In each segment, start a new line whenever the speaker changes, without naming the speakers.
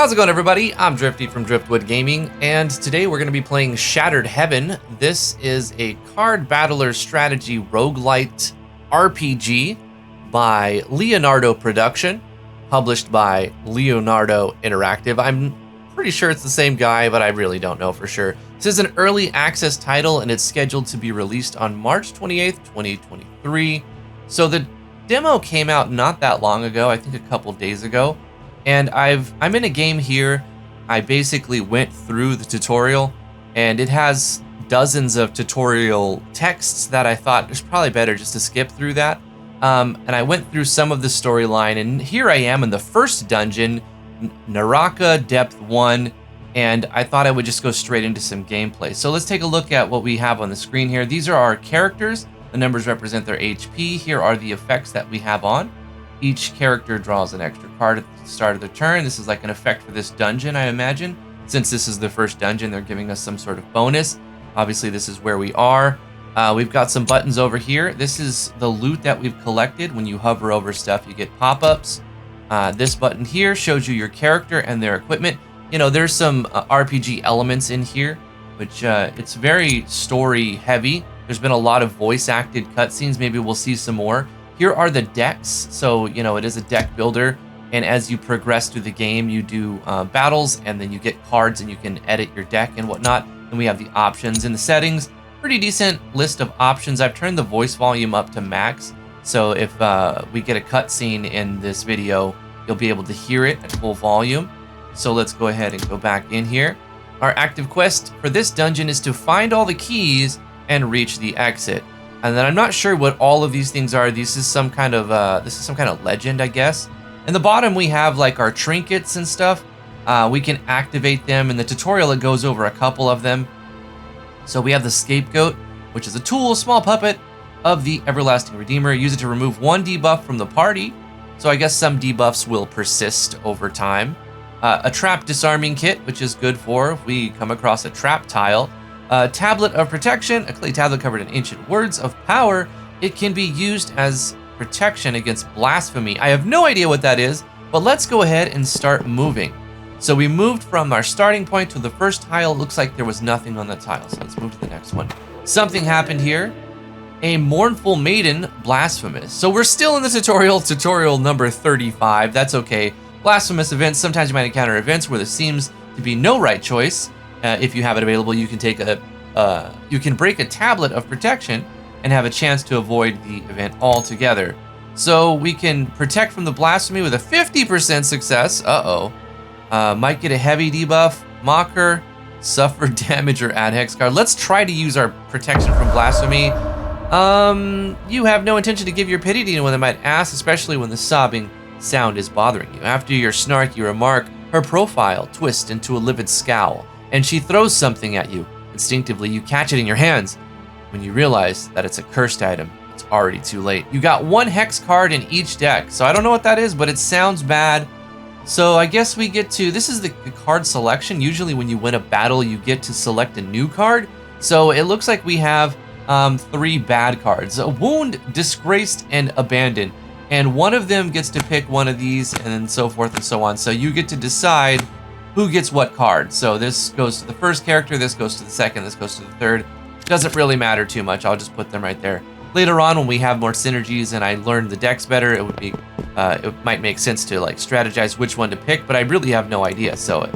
How's it going, everybody? I'm Drifty from Driftwood Gaming, and today we're going to be playing Shattered Heaven. This is a card battler strategy roguelite RPG by Leonardo Production, published by Leonardo Interactive. I'm pretty sure it's the same guy, but I really don't know for sure. This is an early access title, and it's scheduled to be released on March 28th, 2023. So the demo came out not that long ago, I think a couple days ago. And I'm in a game here. I basically went through the tutorial, and it has dozens of tutorial texts that I thought it's probably better just to skip through that. And I went through some of the storyline, and here I am in the first dungeon, Naraka Depth 1, and I thought I would just go straight into some gameplay. So let's take a look at what we have on the screen here. These are our characters. The numbers represent their HP. Here are the effects that we have on. Each character draws an extra card at the start of the turn. This is like an effect for this dungeon, I imagine. Since this is the first dungeon, they're giving us some sort of bonus. Obviously, this is where we are. We've got some buttons over here. This is the loot that we've collected. When you hover over stuff, you get pop-ups. This button here shows you your character and their equipment. You know, there's some RPG elements in here, which it's very story heavy. There's been a lot of voice-acted cutscenes. Maybe we'll see some more. Here are the decks, so you know it is a deck builder, and as you progress through the game, you do battles, and then you get cards, and you can edit your deck and whatnot. And we have the options in the settings. Pretty decent list of options. I've turned the voice volume up to max, so if we get a cutscene in this video, you'll be able to hear it at full volume. So let's go ahead and go back in here. Our active quest for this dungeon is to find all the keys and reach the exit. And then I'm not sure what all of these things are. This is some kind of legend, I guess. In the bottom, we have like our trinkets and stuff. We can activate them. In the tutorial, it goes over a couple of them. So we have the scapegoat, which is a tool, small puppet of the Everlasting Redeemer. Use it to remove one debuff from the party. So I guess some debuffs will persist over time. A trap disarming kit, which is good for if we come across a trap tile. A tablet of protection, a clay tablet covered in ancient words of power. It can be used as protection against blasphemy. I have no idea what that is, but let's go ahead and start moving. So we moved from our starting point to the first tile. It looks like there was nothing on the tile, so let's move to the next one. Something happened here. A mournful maiden, Blasphemous. So we're still in the tutorial number 35. That's okay. Blasphemous events, sometimes you might encounter events where there seems to be no right choice. If you have it available, you can you can break a tablet of protection and have a chance to avoid the event altogether. So we can protect from the blasphemy with a 50% success. Might get a heavy debuff, mocker, suffer damage, or add hex card. Let's try to use our protection from blasphemy. You have no intention to give your pity to anyone that might ask, especially when the sobbing sound is bothering you. After your snarky remark, her profile twists into a livid scowl, and she throws something at you. Instinctively, you catch it in your hands. When you realize that it's a cursed item, it's already too late. You got one hex card in each deck, so I don't know what that is, but it sounds bad. So I guess we get to, this is the card selection. Usually when you win a battle, you get to select a new card. So it looks like we have 3 bad cards. A wound, disgraced, and abandoned. And one of them gets to pick one of these, and so forth and so on. So you get to decide who gets what card. So this goes to the first character, this goes to the second, this goes to the third. Doesn't really matter too much. I'll just put them right there. Later on, when we have more synergies and I learn the decks better, it might make sense to like strategize which one to pick, but I really have no idea. So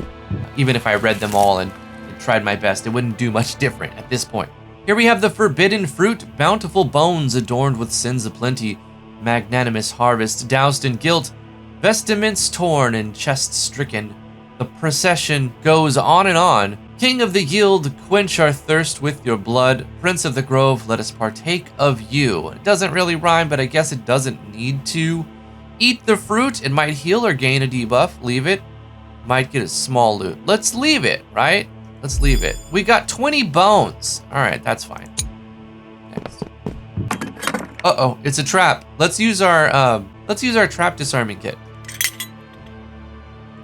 even if I read them all and tried my best, it wouldn't do much different at this point. Here we have the forbidden fruit, bountiful bones adorned with sins aplenty, magnanimous harvest doused in guilt, vestments torn and chests stricken. The procession goes on and on. King of the Guild, quench our thirst with your blood. Prince of the Grove, let us partake of you. It doesn't really rhyme, but I guess it doesn't need to. Eat the fruit. It might heal or gain a debuff. Leave it. Might get a small loot. Let's leave it, right? Let's leave it. We got 20 bones. All right, that's fine. Next. Uh-oh, it's a trap. Let's use our trap disarming kit.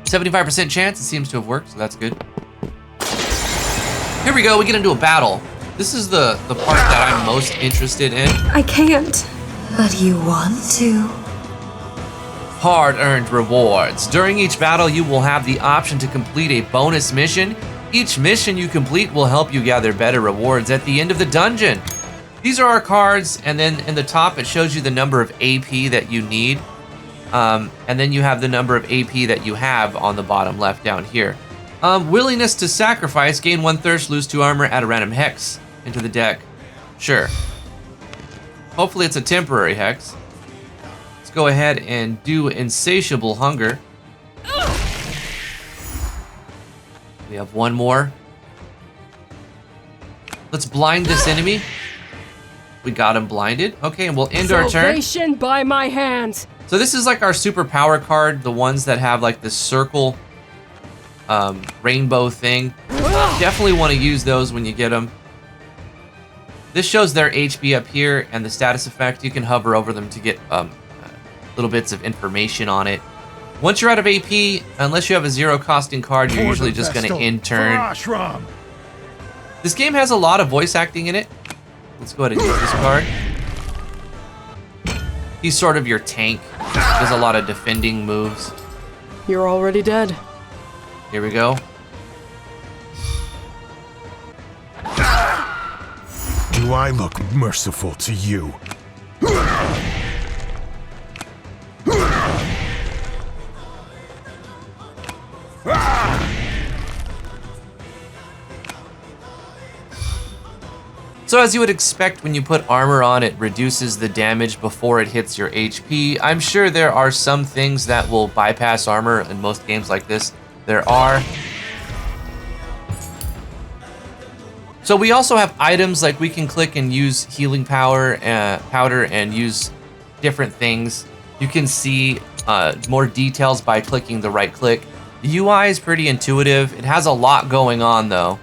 75% chance. It seems to have worked, so that's good. Here we go. We get into a battle. This is the part that I'm most interested in.
I can't.
But you want to.
Hard-earned rewards. During each battle, you will have the option to complete a bonus mission. Each mission you complete will help you gather better rewards at the end of the dungeon. These are our cards, and then in the top it shows you the number of AP that you need. And then you have the number of AP that you have on the bottom left down here. Willingness to sacrifice. Gain 1 thirst, lose 2 armor, add a random hex into the deck. Sure. Hopefully it's a temporary hex. Let's go ahead and do Insatiable Hunger. We have 1 more. Let's blind this enemy. We got him blinded. Okay, and we'll end our turn.
Salvation by my hand.
So this is like our super power card, the ones that have like this circle rainbow thing. Definitely want to use those when you get them. This shows their HP up here and the status effect. You can hover over them to get little bits of information on it. Once you're out of AP, unless you have a 0 costing card, you're usually just going to end turn. This game has a lot of voice acting in it. Let's go ahead and use this card. He's sort of your tank. Does a lot of defending moves.
You're already dead.
Here we go.
Do I look merciful to you?
So as you would expect, when you put armor on, it reduces the damage before it hits your HP. I'm sure there are some things that will bypass armor in most games like this. There are. So we also have items, like we can click and use healing powder and use different things. You can see more details by clicking the right click. The UI is pretty intuitive. It has a lot going on though.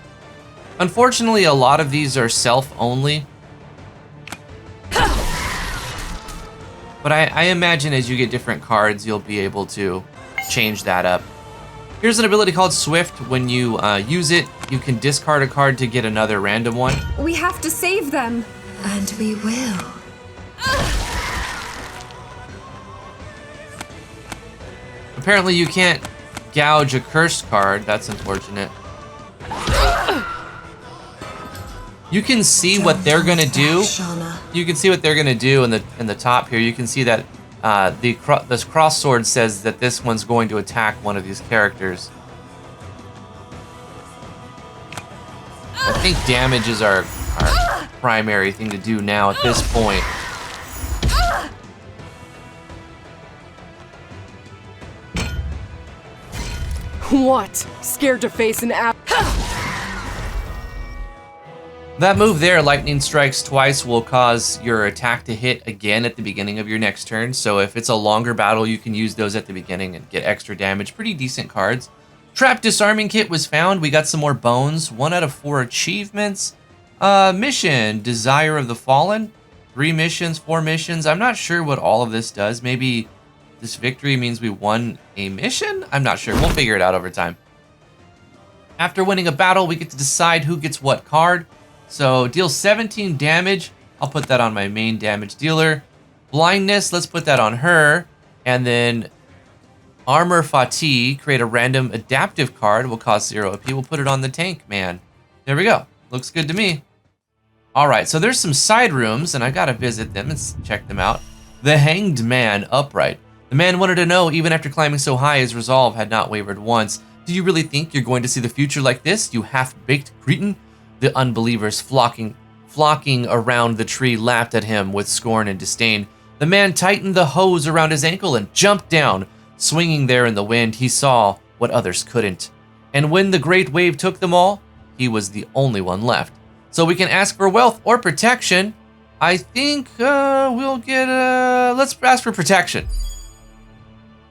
Unfortunately, a lot of these are self-only. But I imagine as you get different cards, you'll be able to change that up. Here's an ability called Swift. When you use it, you can discard a card to get another random one.
We have to save them.
And we will.
Apparently you can't gouge a cursed card. That's unfortunate. You can see what they're gonna do. You can see what they're gonna do in the top here. You can see that this cross sword says that this one's going to attack one of these characters. I think damage is our primary thing to do now at this point.
What? Scared to face an app?
That move there, lightning strikes twice, will cause your attack to hit again at the beginning of your next turn. So if it's a longer battle, you can use those at the beginning and get extra damage. Pretty decent cards. Trap disarming kit was found. We got some more bones. 1 out of 4 achievements. Mission, Desire of the Fallen. 3 missions, 4 missions. I'm not sure what all of this does. Maybe this victory means we won a mission? I'm not sure. We'll figure it out over time. After winning a battle, we get to decide who gets what card. So deal 17 damage. I'll put that on my main damage dealer. Blindness, let's put that on her. And then Armor Fatigue, create a random adaptive card, will cost 0 AP. We'll put it on the tank, man. There we go. Looks good to me. All right, so there's some side rooms, and I gotta visit them and check them out. The Hanged Man Upright. The man wanted to know, even after climbing so high, his resolve had not wavered once. Do you really think you're going to see the future like this, you half-baked cretin? The unbelievers flocking around the tree laughed at him with scorn and disdain. The man tightened the hose around his ankle and jumped down. Swinging there in the wind, he saw what others couldn't. And when the great wave took them all, he was the only one left. So we can ask for wealth or protection. I think we'll get, let's ask for protection.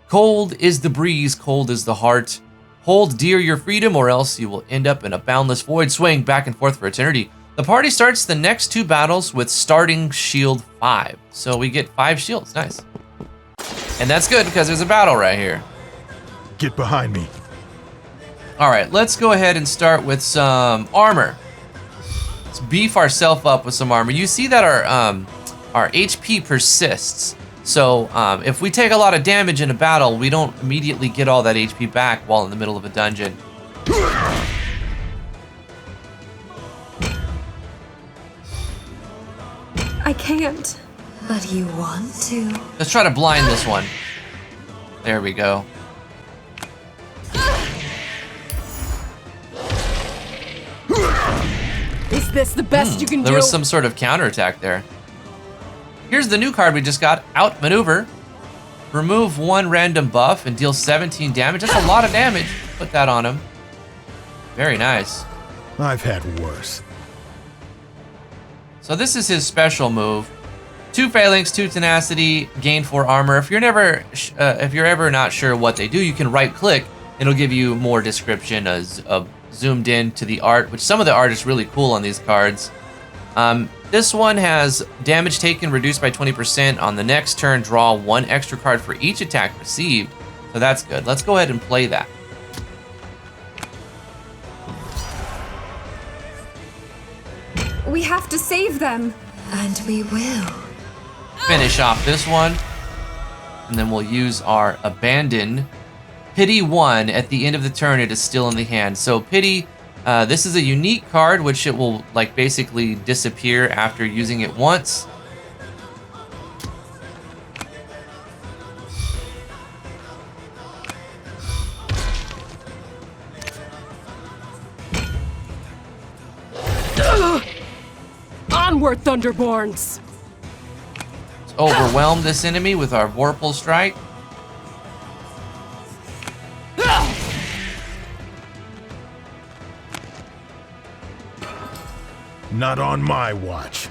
Cold is the breeze, cold is the heart. Hold dear your freedom, or else you will end up in a boundless void, swaying back and forth for eternity. The party starts the next 2 battles with starting shield 5. So we get 5 shields, nice. And that's good because there's a battle right here.
Get behind me.
All right, let's go ahead and start with some armor. Let's beef ourselves up with some armor. You see that our HP persists. So if we take a lot of damage in a battle, we don't immediately get all that HP back while in the middle of a dungeon.
I can't.
But you want to.
Let's try to blind this one. There we go.
Is this the best you can do?
There was some sort of counterattack there. Here's the new card we just got, Outmaneuver. Remove 1 random buff and deal 17 damage. That's a lot of damage. Put that on him. Very nice.
I've had worse.
So this is his special move. 2 Phalanx, 2 Tenacity, gain 4 armor. If you're ever not sure what they do, you can right click. It'll give you more description as zoomed in to the art, which some of the art is really cool on these cards. This one has damage taken reduced by 20%. On the next turn, draw 1 extra card for each attack received. So that's good. Let's go ahead and play that.
We have to save them.
And we will.
Finish off this one. And then we'll use our Abandon. Pity 1. At the end of the turn, it is still in the hand. So Pity, this is a unique card, which it will like basically disappear after using it once.
Onward, Thunderborns!
Let's overwhelm this enemy with our Vorpal Strike.
Not on my watch.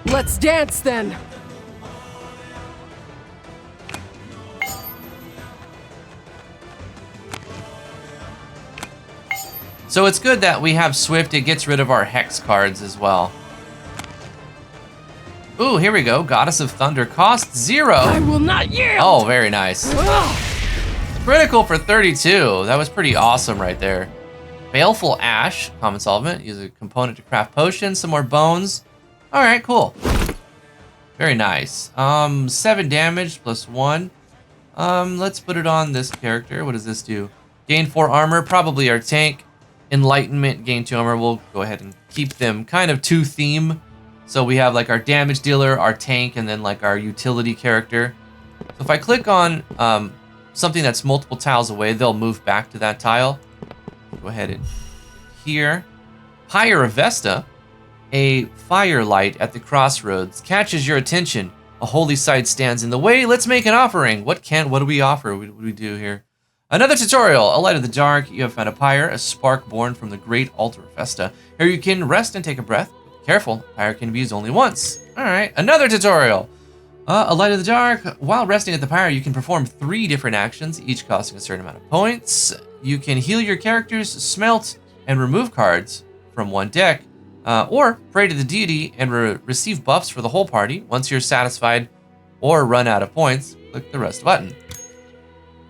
Let's dance then!
So it's good that we have Swift. It gets rid of our Hex cards as well. Ooh, here we go. Goddess of Thunder. Cost 0.
I will not yield!
Oh, very nice. Critical for 32. That was pretty awesome right there. Baleful Ash. Common solvent. Use a component to craft potions. Some more bones. All right, cool. Very nice. 7 damage plus 1. Let's put it on this character. What does this do? Gain 4 armor. Probably our tank. Enlightenment, gain 2 armor. We'll go ahead and keep them kind of to theme. So we have like our damage dealer, our tank, and then like our utility character. So if I click on something that's multiple tiles away, they'll move back to that tile. Go ahead and here. Pyre Vesta, a firelight at the crossroads, catches your attention. A holy sight stands in the way. Let's make an offering. What do we offer? What do we do here? Another tutorial, a light of the dark. You have found a pyre, a spark born from the great altar of Vesta. Here you can rest and take a breath. Be careful, pyre can be used only once. All right, another tutorial. A light of the dark. While resting at the pyre, you can perform 3 different actions, each costing a certain amount of points. You can heal your characters, smelt, and remove cards from one deck, or pray to the deity and receive buffs for the whole party. Once you're satisfied or run out of points, click the rest button.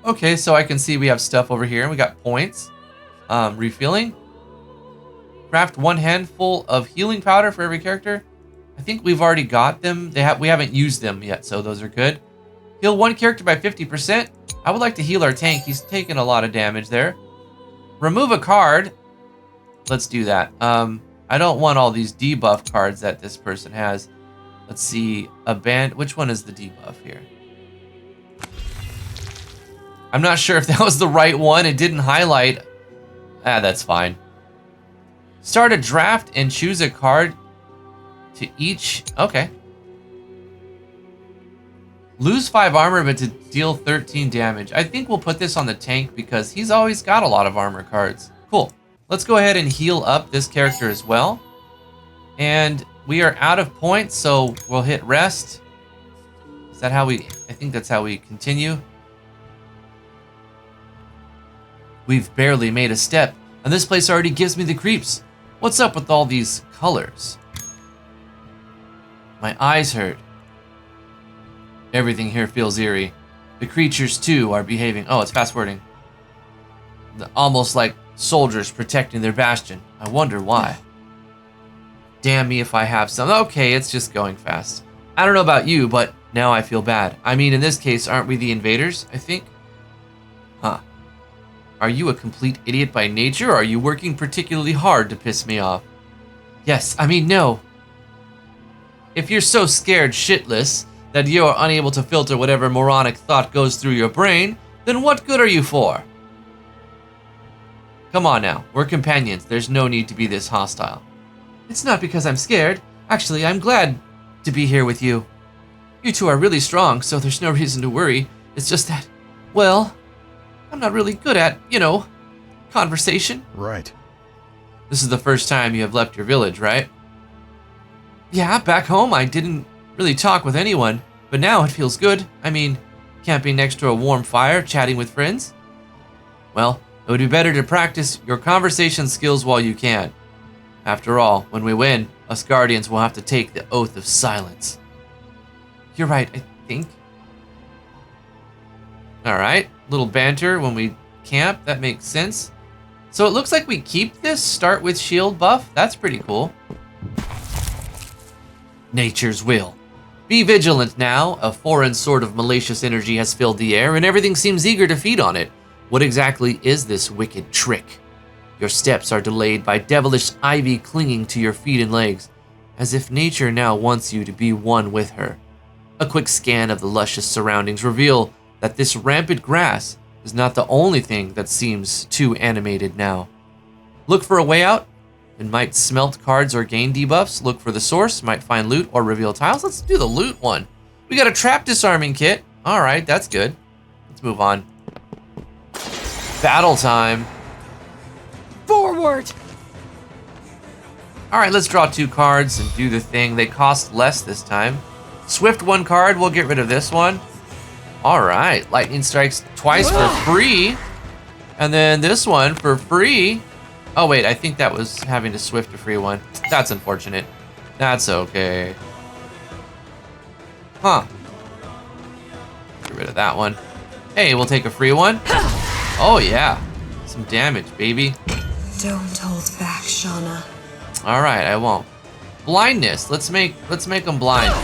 Okay, so I can see we have stuff over here. We got points. Refilling. Craft 1 handful of healing powder for every character. I think we've already got them. We haven't used them yet, so those are good. Heal 1 character by 50%. I would like to heal our tank. He's taken a lot of damage there. Remove a card. Let's do that. I don't want all these debuff cards that this person has. Let's see. Which one is the debuff here? I'm not sure if that was the right one. It didn't highlight. That's fine. Start a draft and choose a card to each. Okay. Lose 5 armor, but to deal 13 damage. I think we'll put this on the tank because he's always got a lot of armor cards. Cool. Let's go ahead and heal up this character as well. And we are out of points, so we'll hit rest. Is that how I think that's how we continue. We've barely made a step, and this place already gives me the creeps. What's up with all these colors? My eyes hurt. Everything here feels eerie. The creatures, too, are behaving. Oh, it's fast wording. Almost like soldiers protecting their bastion. I wonder why. Damn me if I have some. Okay, it's just going fast. I don't know about you, but now I feel bad. I mean, in this case, aren't we the invaders, I think? Huh. Are you a complete idiot by nature, or are you working particularly hard to piss me off? Yes, I mean, no. If you're so scared shitless that you are unable to filter whatever moronic thought goes through your brain, then what good are you for? Come on now, we're companions. There's no need to be this hostile. It's not because I'm scared. Actually, I'm glad to be here with you. You two are really strong, so there's no reason to worry. It's just that, well, I'm not really good at, conversation.
Right.
This is the first time you have left your village, right? Yeah, back home I didn't really talk with anyone, but now it feels good. I mean, camping next to a warm fire, chatting with friends. Well, it would be better to practice your conversation skills while you can. After all, when we win, us Guardians will have to take the oath of silence. You're right, I think. Alright, little banter when we camp, that makes sense. So it looks like we keep this start with shield buff. That's pretty cool. Nature's will. Be vigilant now. A foreign sort of malicious energy has filled the air and everything seems eager to feed on it. What exactly is this wicked trick? Your steps are delayed by devilish ivy clinging to your feet and legs, as if nature now wants you to be one with her. A quick scan of the luscious surroundings reveal that this rampant grass is not the only thing that seems too animated now. Look for a way out, and might smelt cards or gain debuffs. Look for the source, might find loot or reveal tiles. Let's do the loot one. We got a trap disarming kit. All right, that's good. Let's move on. Battle time.
Forward!
All right, let's draw 2 cards and do the thing. They cost less this time. Swift 1 card, we'll get rid of this one. All right, lightning strikes twice for free. And then this one for free. Oh wait, I think that was having to swift a free one. That's unfortunate. That's okay. Huh. Get rid of that one. Hey, we'll take a free one. Oh yeah, some damage, baby.
Don't hold back, Shauna.
All right, I won't. Blindness. Let's make them blind.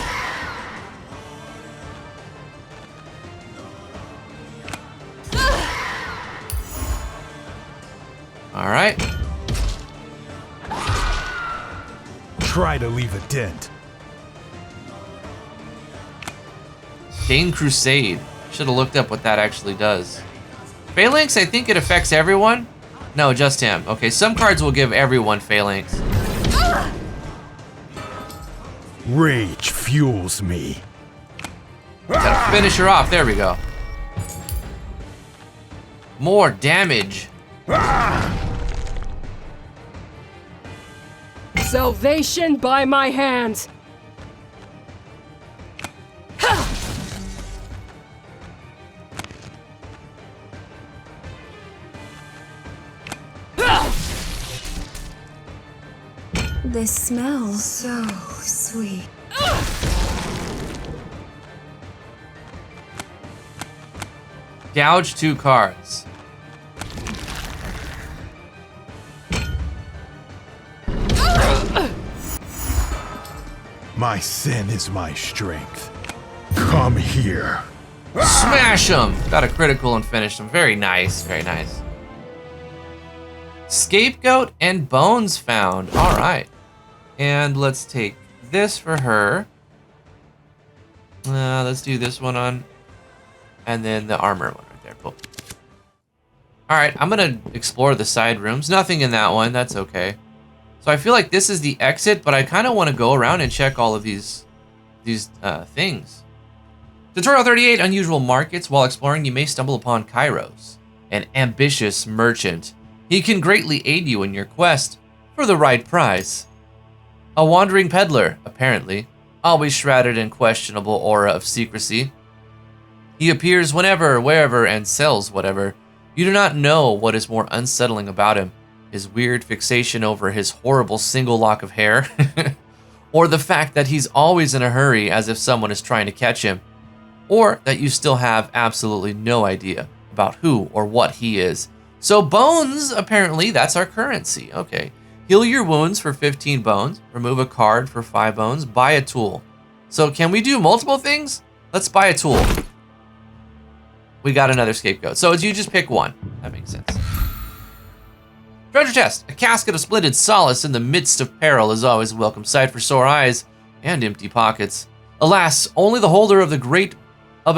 All right.
Try to leave a dent.
Gain Crusade. Should have looked up what that actually does. Phalanx, I think it affects everyone. No, just him. Okay, some cards will give everyone Phalanx.
Rage fuels me.
Gotta finish her off. There we go. More damage.
Salvation by my hands!
This smells so sweet.
Gouge 2 cards.
My sin is my strength. Come here.
Smash him! Got a critical and finished him. Very nice, very nice. Scapegoat and bones found. All right. And let's take this for her. Let's do this one on. And then the armor one right there. Cool. All right, I'm gonna explore the side rooms. Nothing in that one, that's okay. So I feel like this is the exit, but I kind of want to go around and check all of these things. Tutorial 38, Unusual Markets. While exploring, you may stumble upon Kairos, an ambitious merchant. He can greatly aid you in your quest for the right price. A wandering peddler, apparently, always shrouded in questionable aura of secrecy. He appears whenever, wherever, and sells whatever. You do not know what is more unsettling about him. His weird fixation over his horrible single lock of hair, or the fact that he's always in a hurry as if someone is trying to catch him, or that you still have absolutely no idea about who or what he is. So bones, apparently, that's our currency. Okay. Heal your wounds for 15 bones. Remove a card for 5 bones. Buy a tool. So can we do multiple things? Let's buy a tool. We got another scapegoat. So you just pick one. That makes sense. Treasure chest. A casket of splendid solace in the midst of peril is always a welcome sight for sore eyes and empty pockets. Alas, only the holder of a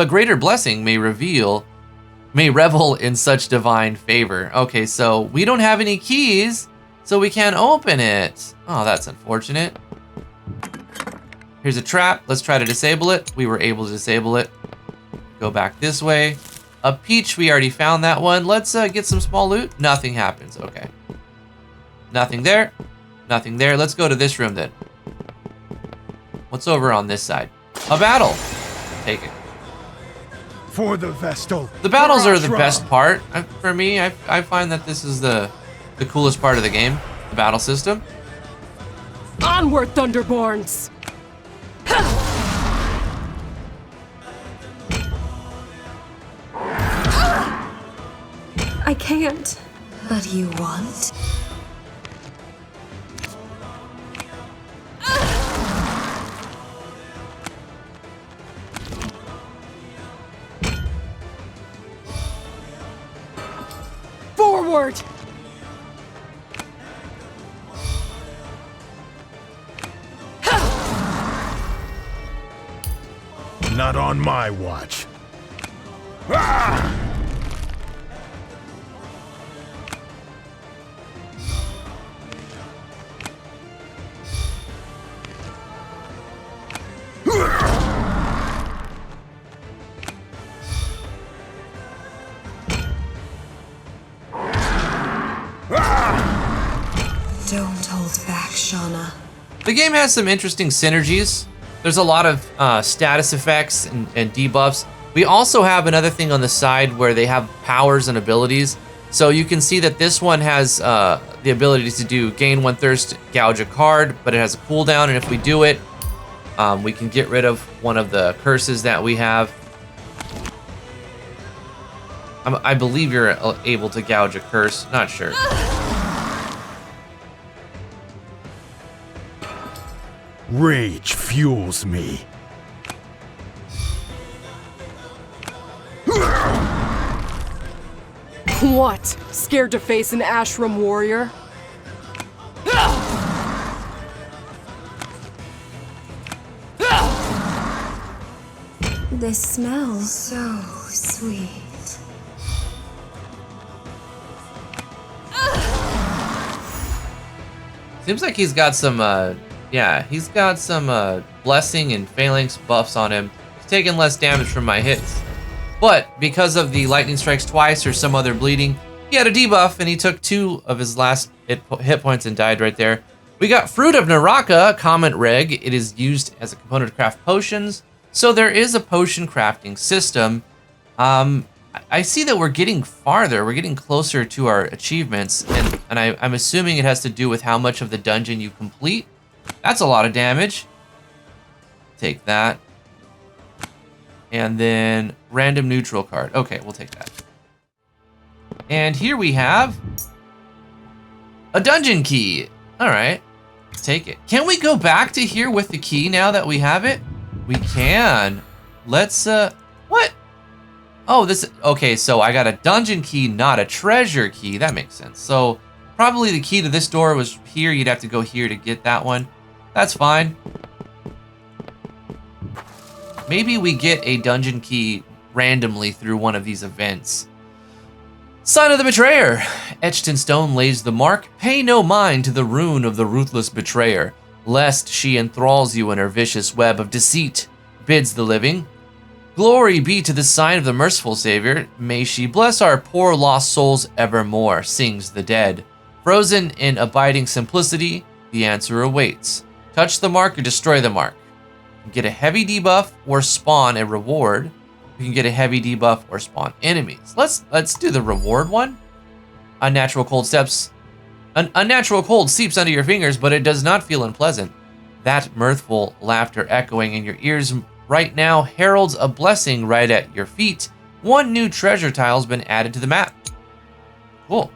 greater blessing may revel in such divine favor. Okay, so we don't have any keys, so we can't open it. Oh, that's unfortunate. Here's a trap. Let's try to disable it. We were able to disable it. Go back this way. A peach, we already found that one. Let's get some small loot. Nothing happens, okay. Nothing there, nothing there. Let's go to this room then. What's over on this side? A battle. Take it.
For the Vestal.
The battles are the best part. For me, I find that this is the coolest part of the game, the battle system.
Onward, Thunderborns!
I can't.
But you want?
Forward!
Not on my watch. Ah!
Don't hold back, Shauna.
The game has some interesting synergies. There's a lot of status effects and debuffs. We also have another thing on the side where they have powers and abilities. So you can see that this one has the ability to do gain 1 thirst, gouge a card, but it has a cooldown, and if we do it, we can get rid of one of the curses that we have. I believe you're able to gouge a curse, not sure.
Rage fuels me.
What? Scared to face an Ashram warrior?
This smells so sweet.
Seems like he's got some, yeah, he's got some blessing and phalanx buffs on him. He's taking less damage from my hits. But because of the lightning strikes twice or some other bleeding, he had a debuff and he took 2 of his last hit points and died right there. We got Fruit of Naraka, Comment Reg. It is used as a component to craft potions. So there is a potion crafting system. I see that we're getting farther. We're getting closer to our achievements. And I'm assuming it has to do with how much of the dungeon you complete. That's a lot of damage. Take that. And then random neutral card. Okay, we'll take that. And here we have a dungeon key. All right, take it. Can we go back to here with the key now that we have it? We can. Let's, what? Oh, this, okay, so I got a dungeon key, not a treasure key. That makes sense. So probably the key to this door was here. You'd have to go here to get that one. That's fine. Maybe we get a dungeon key randomly through one of these events. Sign of the Betrayer. Etched in stone lays the mark. Pay no mind to the rune of the ruthless betrayer, lest she enthralls you in her vicious web of deceit, bids the living. Glory be to the sign of the merciful Savior. May she bless our poor lost souls evermore, sings the dead. Frozen in abiding simplicity, the answer awaits. Touch the mark or destroy the mark. Get a heavy debuff or spawn a reward. You can get a heavy debuff or spawn enemies. Let's do the reward one. Unnatural cold seeps under your fingers, but it does not feel unpleasant. That mirthful laughter echoing in your ears right now heralds a blessing right at your feet. 1 new treasure tile's been added to the map. Cool.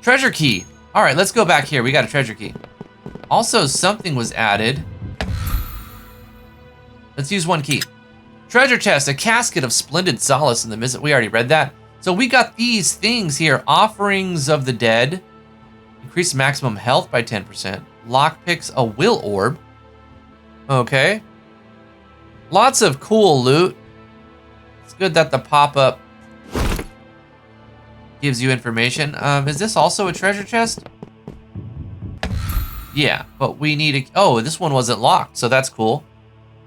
Treasure key. All right, let's go back here. We got a treasure key. Also, something was added. Let's use one key. Treasure chest, a casket of splendid solace in the midst. We already read that. So we got these things here. Offerings of the dead. Increase maximum health by 10%. Lockpicks, a will orb. Okay. Lots of cool loot. It's good that the pop-up gives you information. Is this also a treasure chest? Yeah, but we need a... Oh, this one wasn't locked, so that's cool.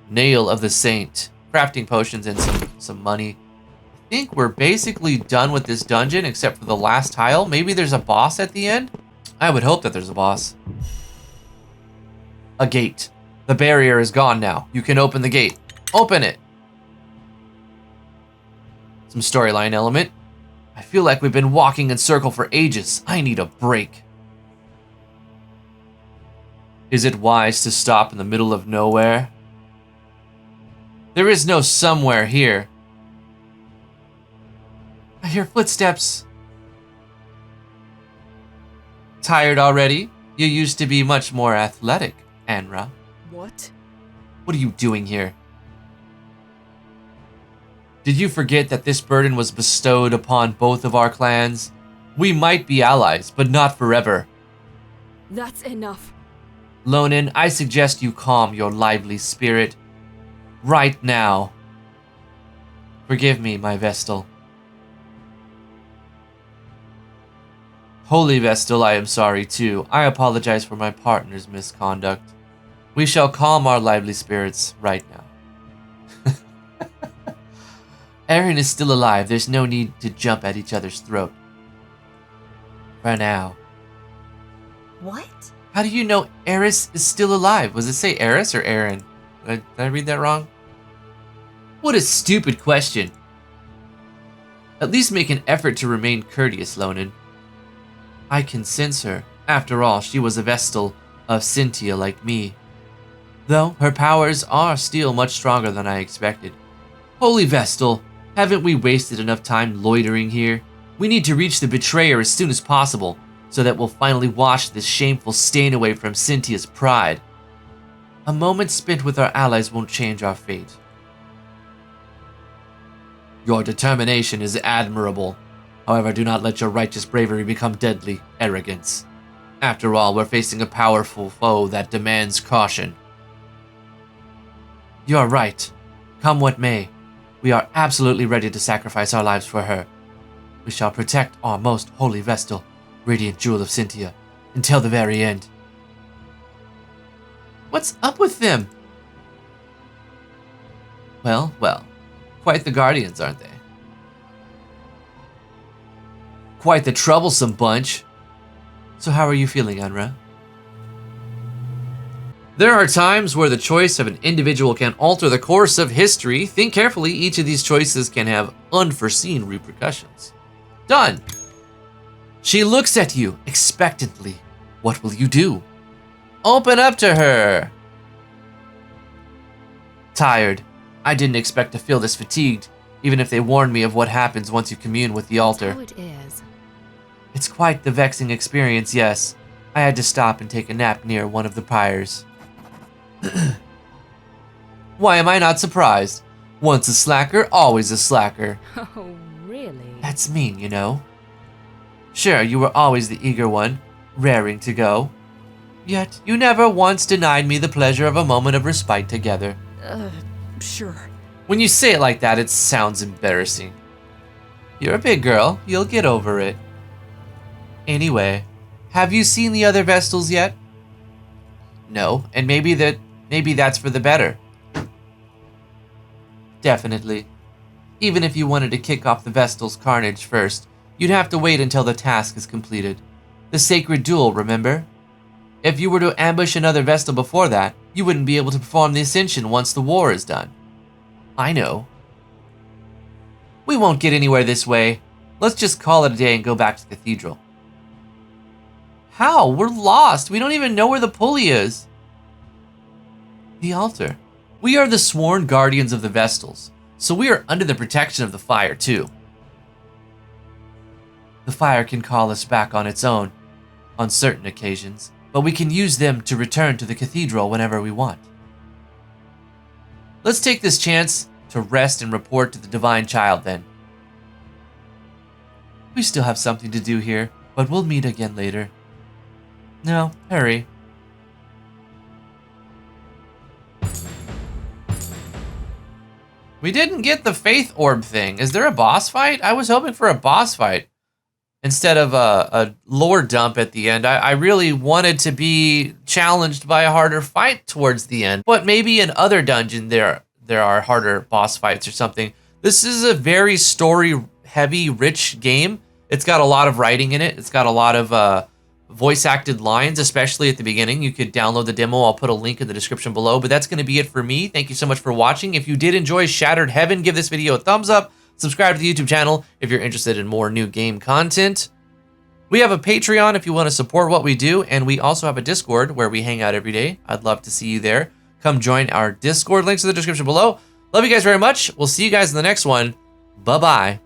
Nail of the Saint. Crafting potions and some money. I think we're basically done with this dungeon except for the last tile. Maybe there's a boss at the end? I would hope that there's a boss. A gate. The barrier is gone now. You can open the gate. Open it. Some storyline element. I feel like we've been walking in circle for ages. I need a break. Is it wise to stop in the middle of nowhere? There is no somewhere here. I hear footsteps. Tired already? You used to be much more athletic, Anra.
What?
What are you doing here? Did you forget that this burden was bestowed upon both of our clans? We might be allies, but not forever.
That's enough.
Lonin, I suggest you calm your lively spirit. Right now. Forgive me, my Vestal. Holy Vestal, I am sorry too. I apologize for my partner's misconduct. We shall calm our lively spirits right now. Aaron is still alive. There's no need to jump at each other's throat. For now.
What?
How do you know Eris is still alive? Was it say Eris or Aaron? Did I read that wrong? What a stupid question. At least make an effort to remain courteous, Lonin. I can sense her. After all, she was a Vestal of Cynthia like me. Though her powers are still much stronger than I expected. Holy Vestal, haven't we wasted enough time loitering here? We need to reach the betrayer as soon as possible, so that we'll finally wash this shameful stain away from Cynthia's pride. A moment spent with our allies won't change our fate. Your determination is admirable. However, do not let your righteous bravery become deadly arrogance. After all, we're facing a powerful foe that demands caution. You're right. Come what may, we are absolutely ready to sacrifice our lives for her. We shall protect our most holy Vestal, Radiant Jewel of Cynthia, until the very end. What's up with them? Well, well. Quite the guardians, aren't they? Quite the troublesome bunch. So how are you feeling, Anra? There are times where the choice of an individual can alter the course of history. Think carefully, each of these choices can have unforeseen repercussions. Done! She looks at you expectantly. What will you do? Open up to her! Tired. I didn't expect to feel this fatigued, even if they warned me of what happens once you commune with the altar.
So it is.
It's quite the vexing experience, yes. I had to stop and take a nap near one of the pyres. Why am I not surprised? Once a slacker, always a slacker.
Oh, really?
That's mean, you know. Sure, you were always the eager one, raring to go. Yet, you never once denied me the pleasure of a moment of respite together.
Sure.
When you say it like that, it sounds embarrassing. You're a big girl, you'll get over it. Anyway, have you seen the other Vestals yet? No, and maybe that's for the better. Definitely. Even if you wanted to kick off the Vestal's carnage first, you'd have to wait until the task is completed. The sacred duel, remember? If you were to ambush another Vestal before that, you wouldn't be able to perform the Ascension once the war is done. I know. We won't get anywhere this way. Let's just call it a day and go back to the cathedral. How? We're lost. We don't even know where the pulley is. The altar. We are the sworn guardians of the Vestals, so we are under the protection of the fire too. The fire can call us back on its own, on certain occasions, but we can use them to return to the cathedral whenever we want. Let's take this chance to rest and report to the Divine Child then. We still have something to do here, but we'll meet again later. Now, hurry. We didn't get the Faith Orb thing. Is there a boss fight? I was hoping for a boss fight instead of a lore dump at the end. I really wanted to be challenged by a harder fight towards the end. But maybe in other dungeon there are harder boss fights or something. This is a very story-heavy, rich game. It's got a lot of writing in it. It's got a lot of voice-acted lines, especially at the beginning. You could download the demo. I'll put a link in the description below. But that's going to be it for me. Thank you so much for watching. If you did enjoy Shattered Heaven, give this video a thumbs up. Subscribe to the YouTube channel if you're interested in more new game content. We have a Patreon if you want to support what we do. And we also have a Discord where we hang out every day. I'd love to see you there. Come join our Discord. Links in the description below. Love you guys very much. We'll see you guys in the next one. Bye-bye.